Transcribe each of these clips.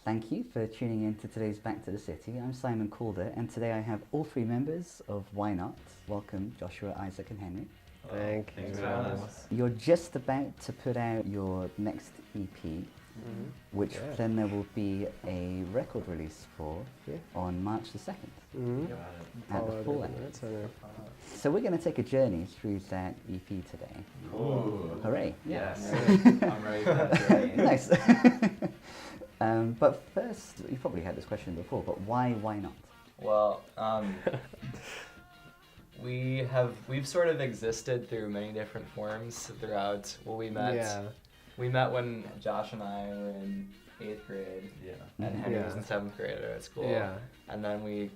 Thank you for tuning in to today's Back to the City. I'm Simon Calder, and today I have all three members of Why Not. Welcome, Joshua, Isaac, and Henry. Thanks for having us. You're just about to put out your next EP, which then there will be a record release for on March the 2nd at the Full End. So we're going to take a journey through that EP today. Ooh. Hooray. Yes. I'm ready for that journey. Nice. But first, you probably had this question before, but why not? Well, we've sort of existed through many different forms throughout. Well, we met when Josh and I were in 8th grade. Yeah. And Henry was in 7th grade at school. Yeah. And then we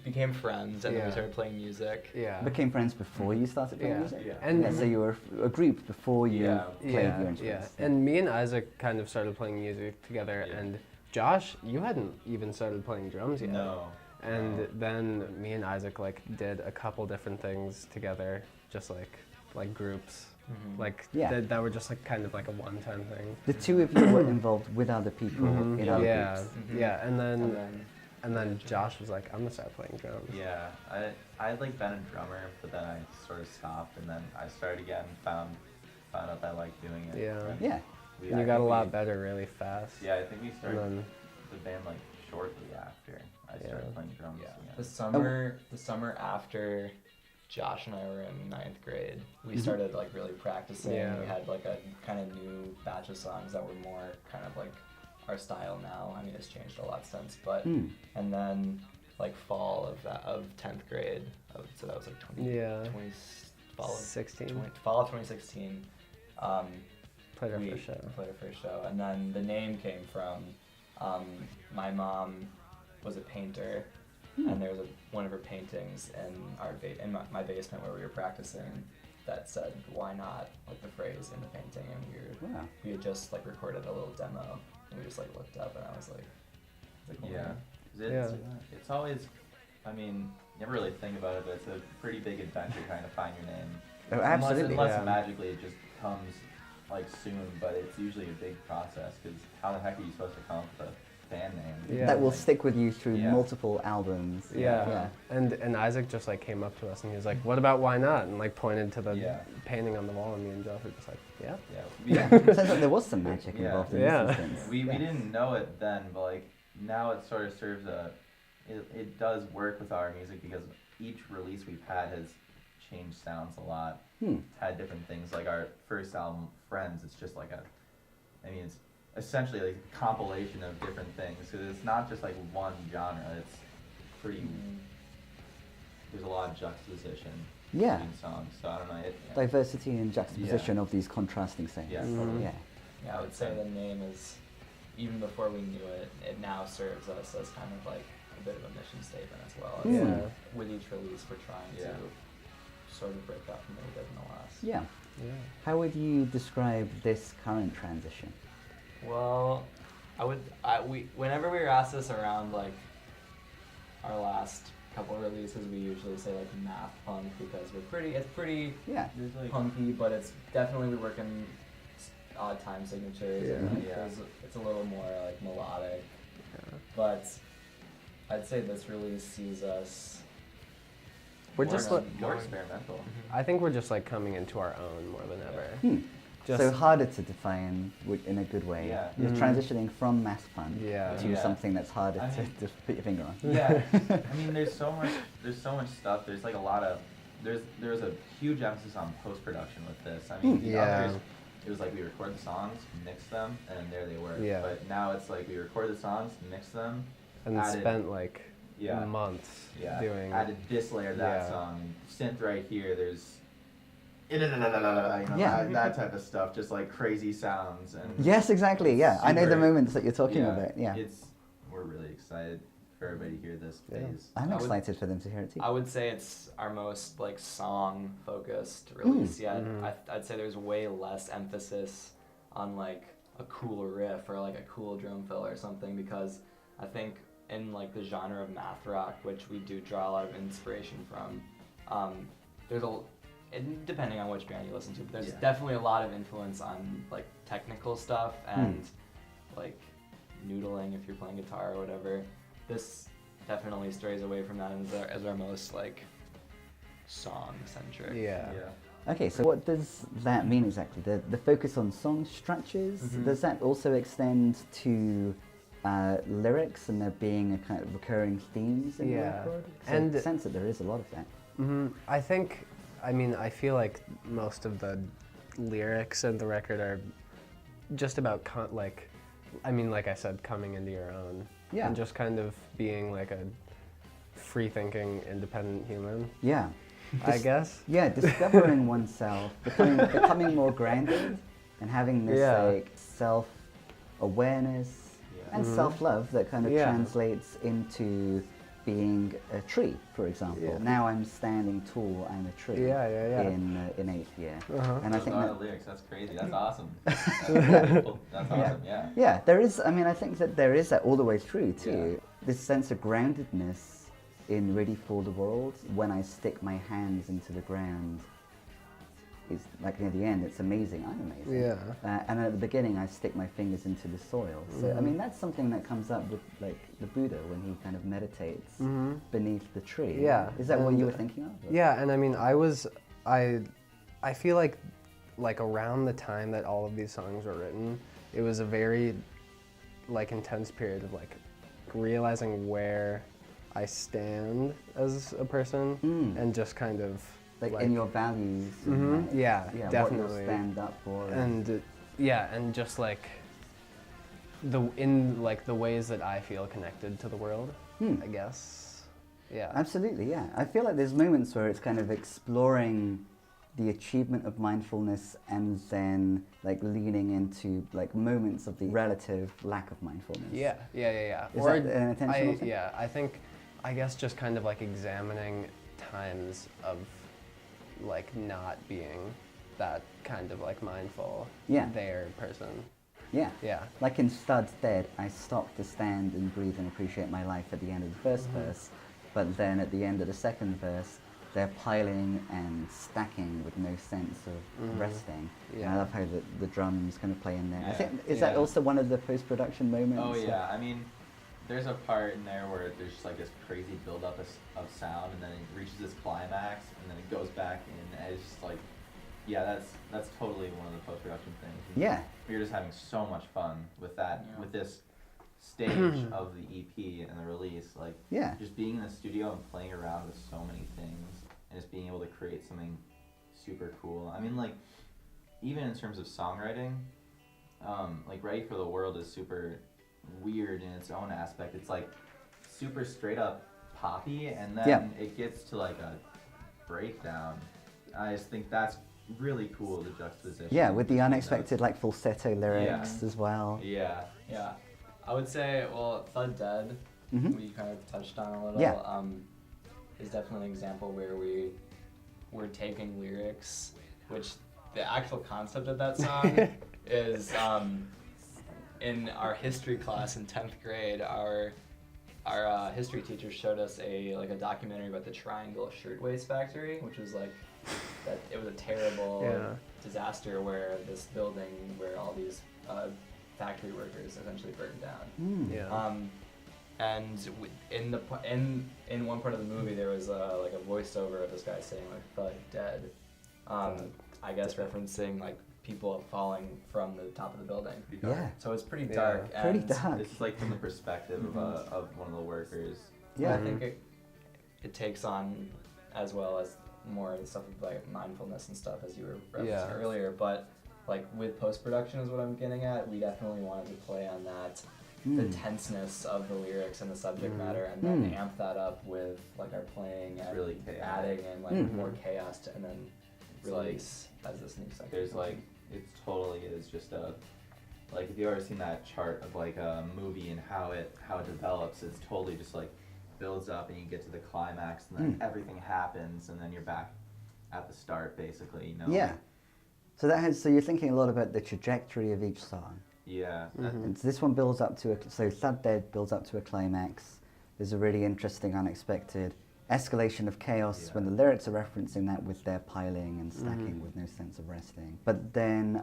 became friends, and then we started playing music. Yeah. Became friends before you started playing music? Yeah. And so you were a group before you played your instruments. Yeah. And me and Isaac kind of started playing music together, and Josh, you hadn't even started playing drums yet. No. And then me and Isaac did a couple different things together, just like groups. That were just kind of like a one-time thing. The two of you were involved with other people in other groups. Yeah, and then Josh was like, I'm gonna start playing drums. Yeah, I had been a drummer, but then I sort of stopped, and then I started again, found out I liked doing it. Yeah. And you got a lot better really fast. Yeah, I think we started the band shortly after I started playing drums. Yeah. The summer after Josh and I were in 9th grade, we started really practicing. Yeah. We had a kind of new batch of songs that were more kind of our style now. I mean, it's changed a lot since, but and then fall of 10th grade, so that was 20 fall of 2016. Played our first show. Played our first show, and then the name came from my mom was a painter. And there was one of her paintings in my basement where we were practicing that said, "Why not?" the phrase in the painting, and we had just recorded a little demo, and we just looked up, and I was like, It's always, I mean, you never really think about it, but it's a pretty big adventure trying to find your name. Oh, absolutely. Unless magically it just comes soon, but it's usually a big process, because how the heck are you supposed to come up with a band name that will stick with you through multiple albums? And Isaac just came up to us and he was like, "What about Why Not?" and pointed to the painting on the wall, and me and Josh were just Sounds like there was some magic involved in this instance. We didn't know it then, but now it sort of serves it does work with our music, because each release we've had has changed sounds a lot. It's had different things, our first album, Friends, it's just it's essentially a compilation of different things, because it's not just one genre. It's pretty. There's a lot of juxtaposition between songs, so I don't know. Diversity and juxtaposition of these contrasting things. Yeah. I would say the name is, even before we knew it, it now serves us as kind of a bit of a mission statement as well. With each release, we're trying to sort of break up from what we did in the last. Yeah. How would you describe this current transition? Well, whenever we were asked this around our last couple of releases, we usually say math punk, because it's pretty punky, but it's definitely we're working odd time signatures, and it's a little more melodic. But I'd say this release sees us. We're just more experimental. I think we're just coming into our own more than ever. So harder to define in a good way. Yeah. You're transitioning from mass punk to something that's harder to put your finger on. Yeah. I mean, there's so much stuff. There's a lot of there's a huge emphasis on post-production with this. I mean, the others, it was we record the songs, mix them, and there they were. Yeah. But now it's we record the songs, mix them, and spent months doing. Added this layer to that song, synth right here. There's that type of stuff, just crazy sounds. And yes, exactly. Yeah, I know the moments that you're talking about. Yeah, we're really excited for everybody to hear this phase. I'm excited for them to hear it too. I would say it's our most song focused release yet. I'd say there's way less emphasis on a cool riff or a cool drum fill or something, because I think in the genre of math rock, which we do draw a lot of inspiration from, there's and depending on which band you listen to, but there's definitely a lot of influence on technical stuff and noodling if you're playing guitar or whatever. This definitely strays away from that and as our most like song-centric. Yeah. Okay, so what does that mean exactly? The focus on song structures, does that also extend to lyrics and there being a kind of recurring themes in the record? So and I sense that there is a lot of that. I feel like most of the lyrics in the record are just about like I said, coming into your own. Yeah. And just kind of being like a free-thinking, independent human. Yeah. I guess. Yeah, discovering oneself, becoming more grounded, and having this like self-awareness and self-love that kind of translates into being a tree, for example. Yeah. Now I'm standing tall, I'm a tree. In eighth year. And I think the lyrics, that's crazy. That's awesome. That's awesome. Yeah. Yeah, there is. I mean, I think that there is that all the way through too. This sense of groundedness in Ready for the World, when I stick my hands into the ground, is like near the end, it's amazing, I'm amazing. Yeah. And at the beginning, I stick my fingers into the soil. So, I mean, that's something that comes up with like the Buddha when he kind of meditates beneath the tree. Yeah. Is that what you were thinking of? Or? Yeah, and I mean, I feel like around the time that all of these songs were written, it was a very like intense period of like realizing where I stand as a person and just kind of like in your values. And definitely. What you stand up for. And and just like the ways that I feel connected to the world, I guess. Yeah. Absolutely, yeah. I feel like there's moments where it's kind of exploring the achievement of mindfulness and then like leaning into like moments of the relative lack of mindfulness. Yeah. Is that an intentional thing? Yeah, I guess just kind of like examining times of like not being that kind of like mindful there person. Yeah. Like in Stud's Dead, I stopped to stand and breathe and appreciate my life at the end of the first verse, but then at the end of the second verse, they're piling and stacking with no sense of resting. Yeah. And I love how the drums kind of play in there. I think, is that also one of the post-production moments? Oh yeah, I mean, there's a part in there where there's just like this crazy buildup of sound, and then it reaches this climax, and then it goes back in, and it's just like, that's totally one of the post-production things. And we're just having so much fun with that, with this stage of the EP and the release, like just being in the studio and playing around with so many things, and just being able to create something super cool. I mean, like, even in terms of songwriting, like Ready for the World is super weird in its own aspect. It's like super straight up poppy, and then it gets to like a breakdown. I just think that's really cool, the juxtaposition. Yeah, with the unexpected like falsetto lyrics as well. Yeah. I would say, well, Thud Dead, we kind of touched on a little, is definitely an example where we're taking lyrics, which the actual concept of that song is, in our history class in 10th grade, our history teacher showed us a documentary about the Triangle Shirtwaist Factory, which was like, that it was a terrible disaster where this building where all these factory workers essentially burned down. And in one part of the movie there was like a voiceover of this guy saying like "Thud Dead," I guess referencing like people falling from the top of the building. Yeah. So it's pretty dark. Yeah. Pretty dark. It's like from the perspective of one of the workers. Yeah. I think it takes on as well as more of the stuff of like mindfulness and stuff as you were referencing earlier, but like with post-production is what I'm getting at. We definitely wanted to play on that, the tenseness of the lyrics and the subject matter, and then amp that up with like our playing and really adding and like more chaos to, and then release as this new section. There's like, it totally is just a, like if you've ever seen that chart of like a movie and how it develops, it's totally just like builds up and you get to the climax and then everything happens and then you're back at the start basically, you know? Yeah. So you're thinking a lot about the trajectory of each song. Yeah. And so this one builds up to so Thud Dead builds up to a climax. There's a really interesting, unexpected escalation of chaos when the lyrics are referencing that with their piling and stacking with no sense of resting. But then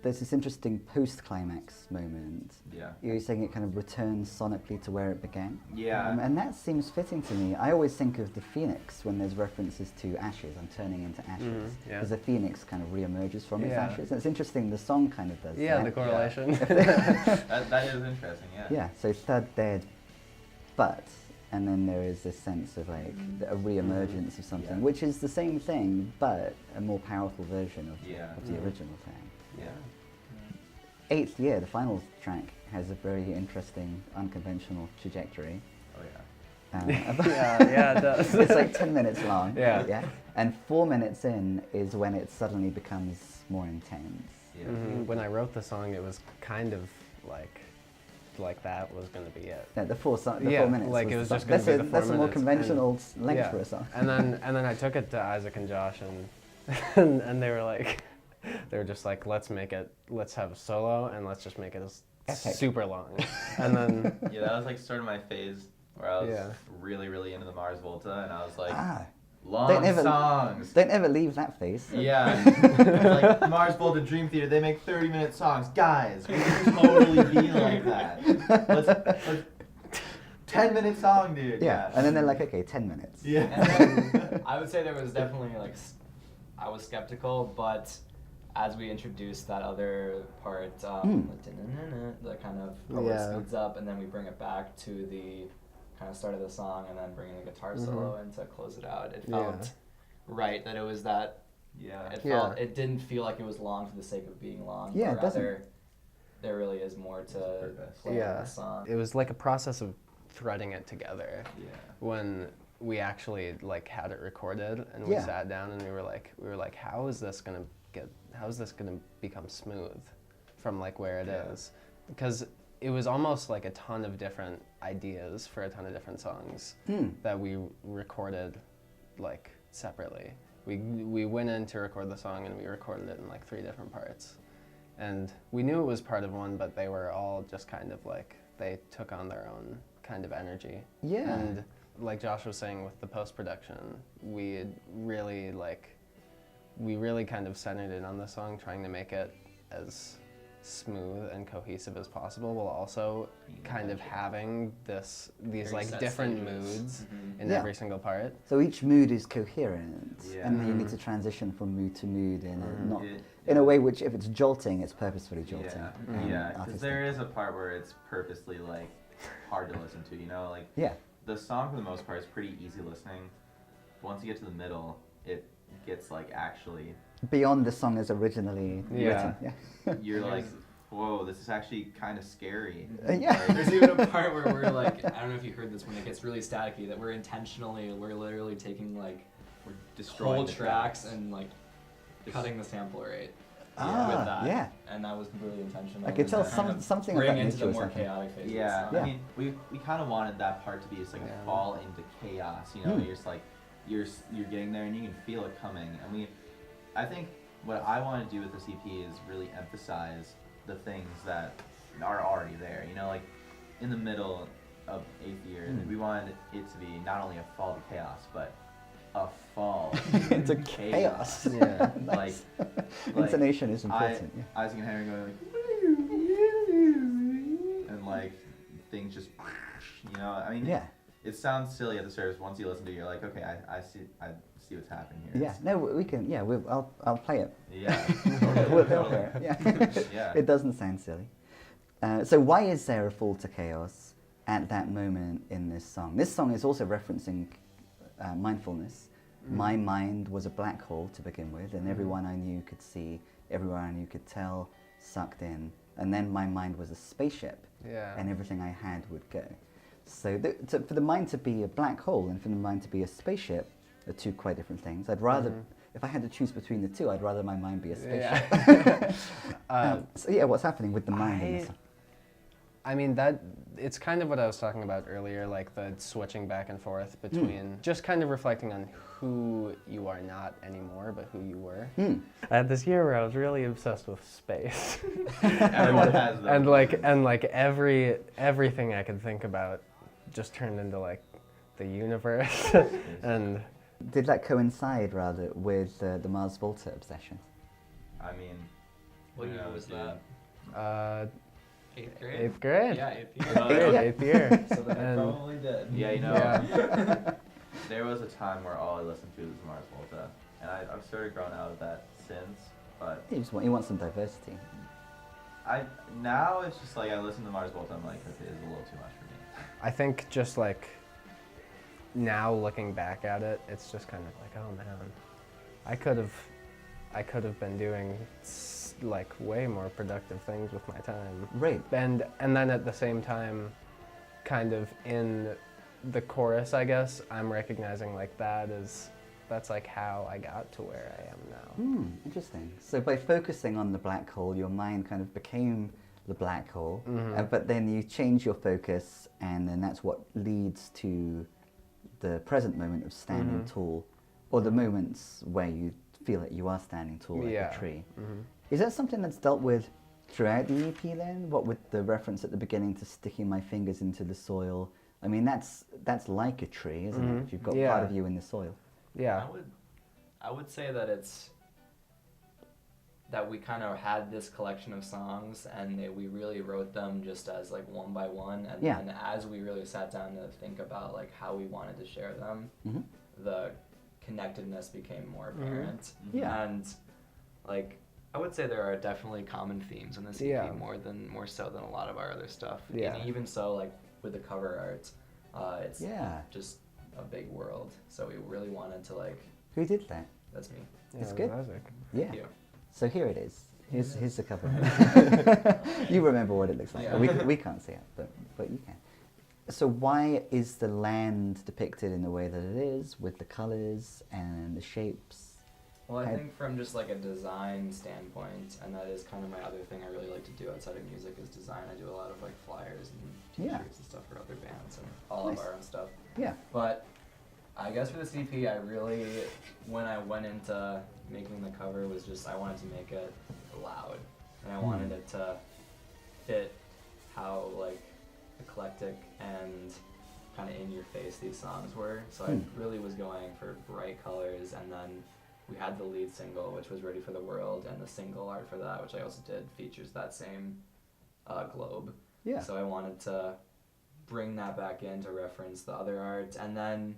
there's this interesting post-climax moment. Yeah. You're saying it kind of returns sonically to where it began. Yeah. And that seems fitting to me. I always think of the phoenix when there's references to ashes. I'm turning into ashes. Because the phoenix kind of re-emerges from its ashes. And it's interesting, the song kind of does that. Yeah, the correlation. that is interesting, yeah. Yeah, so thud, dead, but, and then there is this sense of like a re-emergence of something, which is the same thing, but a more powerful version of the original thing. Yeah. Eighth Year, the final track, has a very interesting, unconventional trajectory. Oh yeah. Yeah, it does. It's like 10 minutes long. Yeah. And 4 minutes in is when it suddenly becomes more intense. Yeah. When I wrote the song, it was kind of like that was going to be it. Yeah, the 4 minutes. Like it was just going to be the 4 minutes. That's a more conventional length for a song. And then I took it to Isaac and Josh, and they were like, just like, let's have a solo, and let's just make it super long. And then yeah, that was like sort of my phase where I was really, really into the Mars Volta, and I was like, long songs. Don't ever leave that phase. Yeah. Like Mars Volta Dream Theater, they make 30-minute songs. Guys, we can totally be like that. Let's 10-minute song, dude. Yeah. And then they're like, okay, 10 minutes. Yeah. And then I would say there was definitely like, I was skeptical, but as we introduced that other part, the kind of speeds up, and then we bring it back to the kind of start of the song, and then bring in the guitar solo in to close it out. It felt right that it was that. Yeah. It didn't feel like it was long for the sake of being long. Yeah, it doesn't. There really is more to play in the song. It was like a process of threading it together. Yeah. When we actually like had it recorded, and we sat down, and we were like, how is this gonna become smooth from like where it is? Because it was almost like a ton of different ideas for a ton of different songs that we recorded like separately. We went in to record the song, and we recorded it in like 3 different parts. And we knew it was part of one, but they were all just kind of like, they took on their own kind of energy. Yeah. And like Josh was saying with the post-production, we really kind of centered in on the song, trying to make it as smooth and cohesive as possible, while also kind of having these like different moods in every single part. So each mood is coherent, and then you need to transition from mood to mood in a way which, if it's jolting, it's purposefully jolting. Yeah, because there is a part where it's purposely like hard to listen to, you know, like the song for the most part is pretty easy listening. Once you get to the middle, it gets like actually beyond the song as originally written. You're like, whoa, this is actually kind of scary. There's even a part where we're like, I don't know if you heard this, when it gets really staticky, that we're literally taking like whole tracks and like cutting the sample rate with that. And that was completely intentional. I could tell something bring of that into the more something. chaotic phase. I mean, we kind of wanted that part to be just like a fall into chaos, you know, you're just like, you're getting there and you can feel it coming. And I think what I want to do with this EP is really emphasize the things that are already there. You know, like in the middle of 8th Year, we wanted it to be not only a fall to chaos, but a fall into chaos. Yeah, like intonation is important. Isaac and Henry going like, and like things just, you know. I mean, it sounds silly at the surface. Once you listen to it, you're like, okay, I see what's happening here. Yeah, no, we can. Yeah, I'll play it. Yeah, we'll play it. Yeah, it doesn't sound silly. So why is there a fall to chaos at that moment in this song? This song is also referencing mindfulness. My mind was a black hole to begin with, and everyone I knew could see, everyone I knew could tell, sucked in. And then my mind was a spaceship, and everything I had would go. So for the mind to be a black hole and for the mind to be a spaceship are 2 quite different things. I'd rather, if I had to choose between the 2, I'd rather my mind be a spaceship. So what's happening with the mind in this song? I mean, it's kind of what I was talking about earlier, like the switching back and forth between just kind of reflecting on who you are not anymore, but who you were. I had this year where I was really obsessed with space. Everyone has those. And like everything I could think about just turned into like the universe. And did that coincide rather with the Mars Volta obsession? I mean, What year was that? 8th grade? 8th grade. Yeah, 8th year. 8th year. So then I probably did. Yeah, you know, Yeah. there was a time where all I listened to was Mars Volta, and I've sort of grown out of that since, but... You want some diversity. Now it's just like, I listen to Mars Volta, I'm like, okay, it's a little too much for me. I think just like, now looking back at it, it's just kind of like, oh man, I could have been doing like way more productive things with my time. Right. And then at the same time, kind of in the chorus, I guess, I'm recognizing like that's like how I got to where I am now. Interesting. So by focusing on the black hole, your mind kind of became the black hole, but then you change your focus, and then that's what leads to the present moment of standing tall, or the moments where you feel that you are standing tall like a tree. Is that something that's dealt with throughout the EP then? What with the reference at the beginning to sticking my fingers into the soil? I mean, that's like a tree, isn't it? If you've got part of you in the soil. Yeah. I would say that it's that we kind of had this collection of songs, and we really wrote them just as like one by one, and then as we really sat down to think about like how we wanted to share them, the connectedness became more apparent. And like I would say there are definitely common themes in this EP, more so than a lot of our other stuff. And even so, like with the cover art, it's just a big world. So we really wanted to like. Who did that? That's me. It's good. Yeah. Thank you. So here it is. Here's the cover. You remember what it looks like. Yeah. We can't see it, but you can. So why is the land depicted in the way that it is, with the colors and the shapes? Well, I think from just like a design standpoint, and that is kind of my other thing I really like to do outside of music is design. I do a lot of like flyers and t-shirts and stuff for other bands and all of our own stuff. Yeah. But I guess for this EP, I really, when I went into making the cover, was just I wanted to make it loud, and I wanted it to fit how like eclectic and kind of in your face these songs were. So I really was going for bright colors, and then we had the lead single, which was Ready for the World, and the single art for that, which I also did, features that same globe. Yeah. So I wanted to bring that back in to reference the other art, and then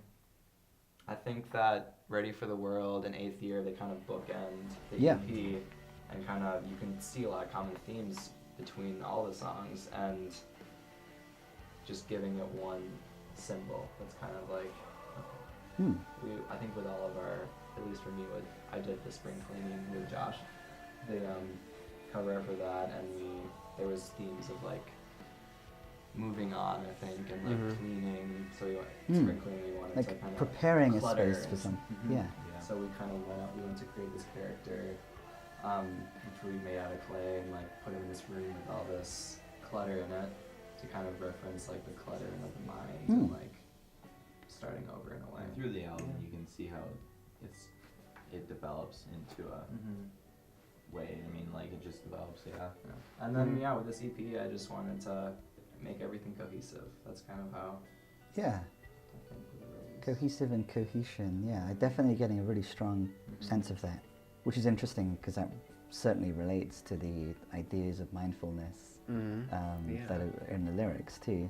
I think that Ready for the World and 8th Year, they kind of bookend the EP, and kind of you can see a lot of common themes between all the songs, and just giving it one symbol. That's kind of like, I think with all of our, at least for me, I did the spring cleaning with Josh, the cover for that, and there was themes of like moving on, I think, and like cleaning. So spring cleaning, we wanted like to kind of preparing a space for something. So we kind of went to create this character, which we made out of clay, and like put him in this room with all this clutter in it to kind of reference like the cluttering of the mind and like starting over in a way. And through the album, you can see how it develops into a way. I mean, like it just develops, And then with this EP, I just wanted to make everything cohesive. That's kind of how. Yeah. Cohesive and cohesion. Yeah, I'm definitely getting a really strong sense of that, which is interesting because that certainly relates to the ideas of mindfulness that are in the lyrics too.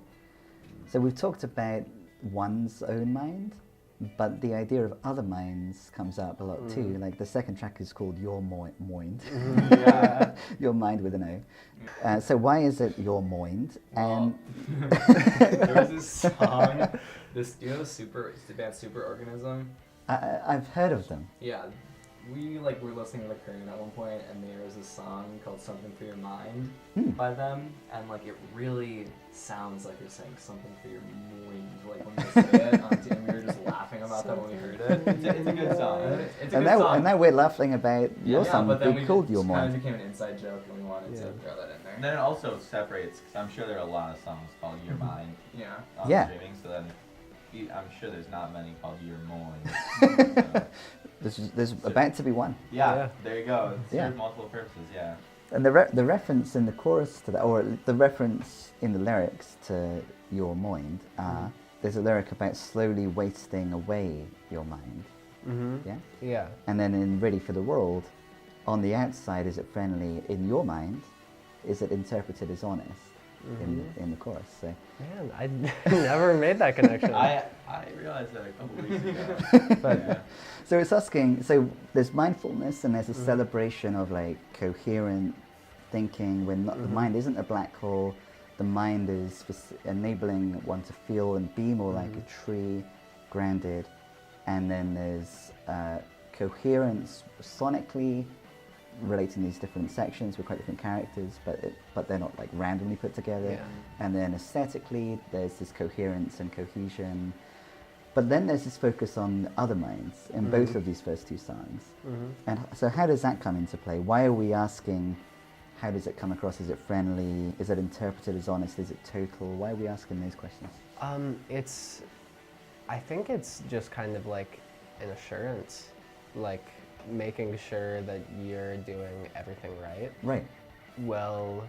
So we've talked about one's own mind, but the idea of other minds comes up a lot too. Like the second track is called Your Mind. Your Mind with an O. So why is it Your Mind? And there was this song, do you know the band Superorganism? I've heard of them. Yeah. We were listening to the Current at one point, and there was a song called "Something for Your Mind" by them, and like it really sounds like you're saying something for your mind, like when you say it. And we were just laughing about that when we heard it. It's a good song. It's a good song. And now we're laughing about your song. But then we called Your Mind. It kind of became an inside joke, and we wanted to throw that in there. And then it also separates, because I'm sure there are a lot of songs called Your Mind on streaming. So then I'm sure there's not many called Your Mind. There's about to be one. Yeah, there you go. It serves multiple purposes, And the reference in the chorus to that, or the reference in the lyrics to Your Mind, there's a lyric about slowly wasting away your mind. Yeah? Yeah. And then in Ready for the World, on the outside, is it friendly? In your mind, is it interpreted as honest in the chorus? So. Man, I never made that connection. I realized that a couple weeks ago. But, so it's asking, so there's mindfulness and there's a celebration of like coherent thinking when the mind isn't a black hole. The mind is enabling one to feel and be more like a tree, grounded. And then there's coherence sonically, relating these different sections with quite different characters, but they're not like randomly put together. Yeah. And then aesthetically, there's this coherence and cohesion. But then there's this focus on other minds in both of these first two songs. And so how does that come into play? Why are we asking, how does it come across? Is it friendly? Is it interpreted as honest? Is it total? Why are we asking those questions? I think it's just kind of like an assurance, like making sure that you're doing everything right. Right. Well,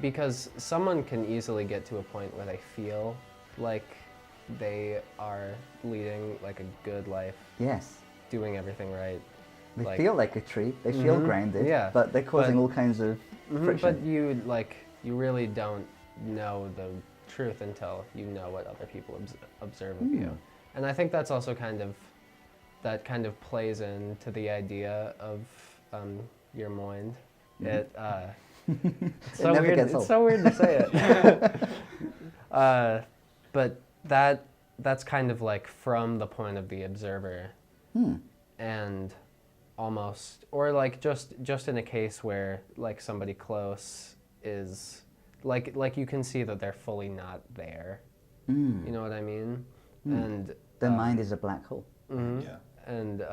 because someone can easily get to a point where they feel like they are leading like a good life. Yes. Doing everything right. They feel like a tree. They feel grounded. Yeah. But they're causing all kinds of friction. But you really don't know the truth until you know what other people observe of you. And I think that's also that kind of plays into the idea of your mind. It's so weird. It's so weird to say it. But that's kind of like from the point of the observer, and almost, or like just in a case where like somebody close is like you can see that they're fully not there. You know what I mean? And the mind is a black hole. Yeah. And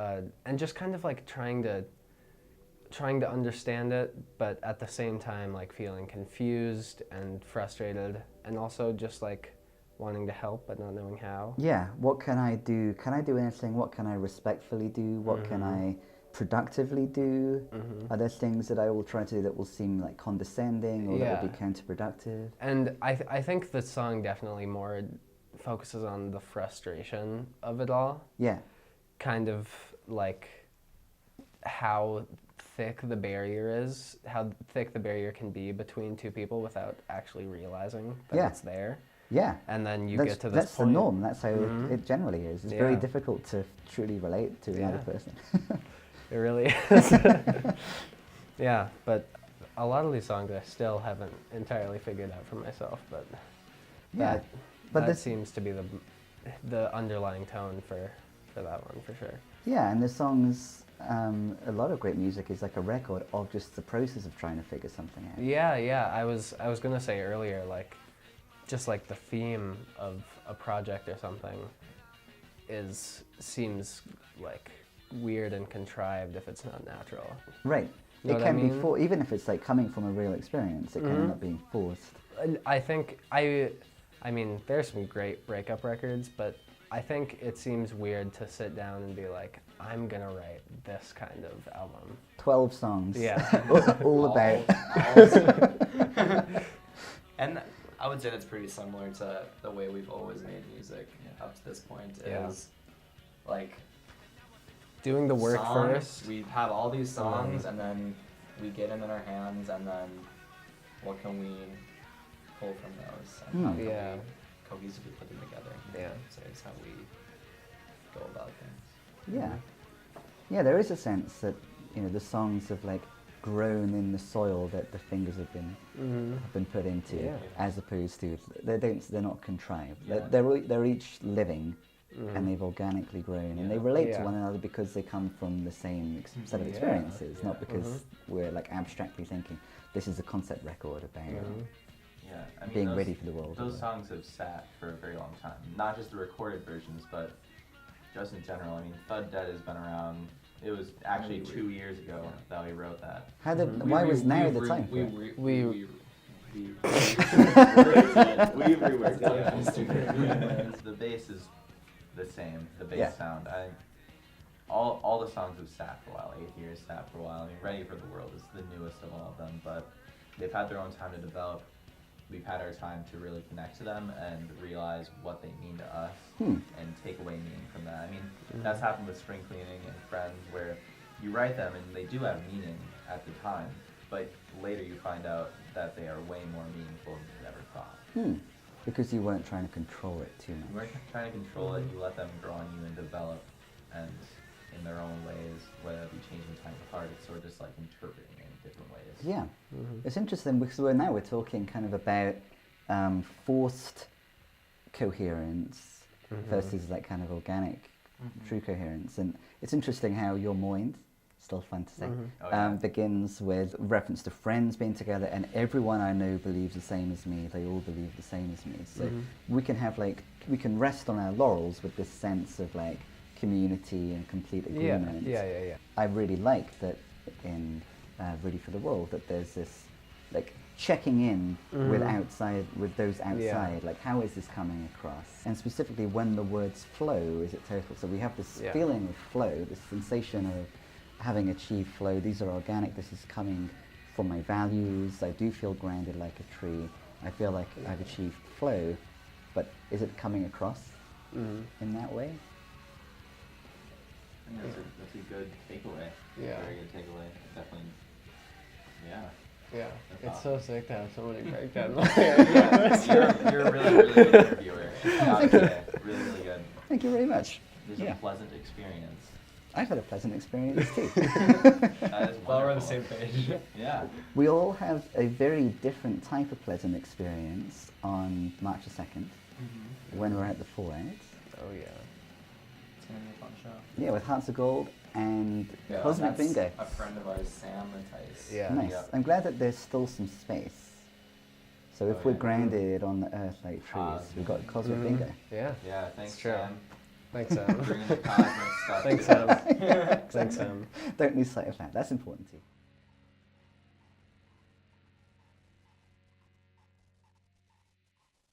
just kind of like trying to understand it, but at the same time like feeling confused and frustrated, and also just like wanting to help but not knowing how. Yeah, what can I do? Can I do anything? What can I respectfully do? What can I productively do? Are there things that I will try to do that will seem like condescending or that will be counterproductive? And I think the song definitely more focuses on the frustration of it all. Yeah. Kind of like how thick the barrier is, how thick the barrier can be between two people without actually realizing that it's there. Yeah. And then you get to this point. That's the norm. That's how it generally is. It's very difficult to truly relate to another person. It really is. Yeah, but a lot of these songs I still haven't entirely figured out for myself, but that seems to be the underlying tone for that one, for sure. Yeah, and the songs, a lot of great music is like a record of just the process of trying to figure something out. Yeah. I was gonna say earlier, like, just like the theme of a project or something seems like weird and contrived if it's not natural. Right. You know it can be even if it's like coming from a real experience, it can end up being forced. I think I mean, there's some great breakup records, but I think it seems weird to sit down and be like, I'm gonna write this kind of album. 12 songs. Yeah. all about. And I would say that's pretty similar to the way we've always made music up to this point. Is like doing the work first. We have all these songs, and then we get them in our hands, and then what can we pull from those? And how can we cohesively put them together? Yeah. So it's how we go about things. Yeah. Yeah, there is a sense that, the songs have like grown in the soil that the fingers have been put into, as opposed to they're not contrived. Yeah. They're each living, and they've organically grown, and they relate to one another because they come from the same set of experiences, not because we're like abstractly thinking this is a concept record about being ready for the world. Those songs have sat for a very long time, not just the recorded versions, but just in general. I mean, Thud Dead has been around. It was actually 2 years ago that we wrote that. Why was now the time? We reworked it. The bass is the same. The bass sound. All the songs have sat for a while. 8 years sat for a while. I mean, Ready for the World is the newest of all of them, but they've had their own time to develop. We've had our time to really connect to them and realize what they mean to us and take away meaning from that. I mean, that's happened with Spring Cleaning and Friends, where you write them and they do have meaning at the time, but later you find out that they are way more meaningful than you ever thought. Because you weren't trying to control it too much. You weren't trying to control it, you let them grow on you and develop, and in their own ways, whether it be changing time of heart, it's sort of just like interpreting it in different ways. Yeah. It's interesting because we're talking kind of about forced coherence versus like kind of organic, true coherence. And it's interesting how your mind, still fun to say, begins with reference to friends being together, and everyone I know believes the same as me. They all believe the same as me. So we can have we can rest on our laurels with this sense of like community and complete agreement. Yeah. I really like that in Ready for the World that there's this like checking in with those outside, like how is this coming across? And specifically when the words flow, is it total? So we have this feeling of flow, this sensation of having achieved flow. These are organic, this is coming from my values. I do feel grounded like a tree. I feel like I've achieved flow, but is it coming across in that way? I think that's a good takeaway. Yeah. Very good takeaway. Definitely. Yeah. Yeah. That's It's awesome. so sick to have somebody break down. You're a really, really good interviewer. Thank you. Really, really good. Thank you very much. It was a pleasant experience. I've had a pleasant experience too. That is Well, we're on the wonderful. same page. Yeah. We all have a very different type of pleasant experience on March the 2nd when we're at the Fallout. Oh yeah. It's gonna be a fun show. Yeah, with Hearts of Gold and Cosmic that's Bingo. a friend of ours, Sam Mattice. Yeah. Nice. Yeah. I'm glad that there's still some space. So if Oh, we're yeah. grounded on the Earth like trees, we've got Cosmic Bingo. Yeah. Yeah. Thanks, It's true. Sam. Thanks, Sam. Bringing the cosmic stuff. Thanks, to us. Sam. Thanks, Sam. Don't lose sight of that. That's important too.